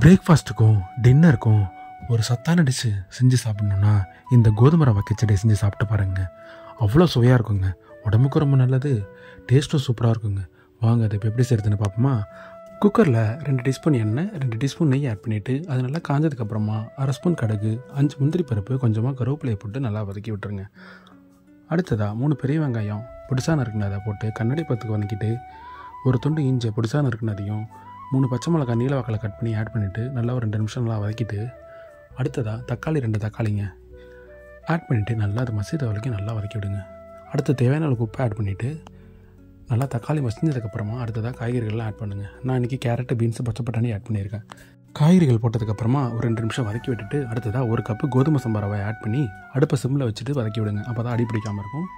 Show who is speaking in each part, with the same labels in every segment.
Speaker 1: பிரேக்ஃபாஸ்ட்டுக்கும் டின்னருக்கும் ஒரு சத்தான டிஷ்ஷு செஞ்சு சாப்பிட்ணுன்னா இந்த கோதுமை ரவை கிச்சடி செஞ்சு சாப்பிட்டு பாருங்கள். அவ்வளோ சுவையாக இருக்குங்க. உடம்புக்கும் ரொம்ப நல்லது, டேஸ்ட்டும் சூப்பராக இருக்குங்க. வாங்க அதை இப்போ எப்படி செய்கிறதுன்னு பார்ப்போமா. குக்கரில் 2 டீஸ்பூன் எண்ணெய், 2 டீஸ்பூன் நெய் ஆட் பண்ணிவிட்டு அது நல்லா காஞ்சதுக்கப்புறமா 1/2 ஸ்பூன் கடுகு, 5 முந்திரி பருப்பு, கொஞ்சமாக கருவேப்பிலையை போட்டு நல்லா வதக்கி விட்டுருங்க. அடுத்ததாக 3 பெரிய வெங்காயம் பொடிசாக நறுக்குனதை போட்டு கண்ணாடி பத்துக்கு வதக்கிட்டு ஒரு துண்டு இஞ்சி பொடிசாக நறுக்குனதையும் 3 பச்சை மிளகாய் நீல வாக்கில் கட் பண்ணி ஆட் பண்ணிவிட்டு நல்லா ஒரு 2 நிமிஷம் நல்லா வதக்கிட்டு அடுத்ததாக தக்காளி 2 தக்காளிங்க ஆட் பண்ணிவிட்டு நல்லா அது மசித வரைக்கும் நல்லா வதக்கி விடுங்க. அடுத்து தேவையான அளவுக்கு உப்பு ஆட் பண்ணிவிட்டு நல்லா தக்காளி மசிஞ்சதுக்கப்புறமா அடுத்ததாக காய்கறிகள்லாம் ஆட் பண்ணுங்கள். நான் இன்றைக்கி கேரட்டு, பீன்ஸு, பச்சை பட்டாணி ஆட் பண்ணியிருக்கேன். காய்கறிகள் போட்டதுக்கப்புறமா ஒரு 2 நிமிஷம் வதக்கி விட்டுட்டு அடுத்ததாக 1 கப்பு கோதுமை சம்பா ரவை ஆட் பண்ணி அடுப்பை சிம்மில் வச்சுட்டு வதக்கி விடுங்க. அப்போ தான் அடி பிடிக்காமல் இருக்கும்.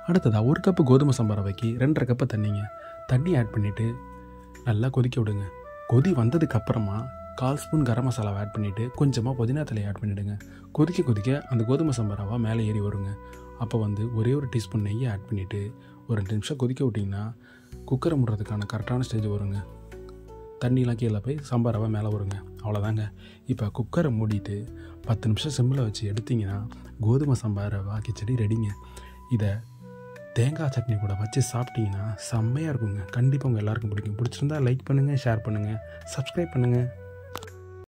Speaker 1: அடுத்ததாக 1 கப்பு கோதுமை சம்பா ரவைக்கு 2.5 கப்பு தண்ணி ஆட் பண்ணிவிட்டு நல்லா கொதிக்க விடுங்க. கொதி வந்ததுக்கப்புறமா 1/4 ஸ்பூன் கரம் மசாலாவை ஆட் பண்ணிவிட்டு கொஞ்சமாக புதினா தலையை ஆட் பண்ணிவிடுங்க. கொதிக்க அந்த கோதுமை சம்பா ரவை மேலே ஏறி வருங்க. அப்போ ஒரே ஒரு டீஸ்பூன் நெய்யை ஆட் பண்ணிவிட்டு ஒரு 2 நிமிஷம் கொதிக்க விட்டிங்கன்னா குக்கரை முடுறதுக்கான கரெக்டான ஸ்டேஜ் வருங்க. தண்ணிலாம் கீழே போய் சம்பா ரவை மேலே வருங்க. அவ்வளோதாங்க. இப்போ குக்கரை மூடிட்டு 10 நிமிஷம் சிம்மில் வச்சு எடுத்திங்கன்னா கோதுமை சம்பா ரவை கிச்சடி ரெடிங்க. இதை தேங்காய் சட்னி கூட வச்சு சாப்பிட்டீங்கன்னா செம்மையாக இருக்குங்க. கண்டிப்பாக உங்கள் எல்லாருக்கும் பிடிக்கும். பிடிச்சிருந்தா லைக் பண்ணுங்கள், ஷேர் பண்ணுங்கள், சப்ஸ்கிரைப் பண்ணுங்கள்.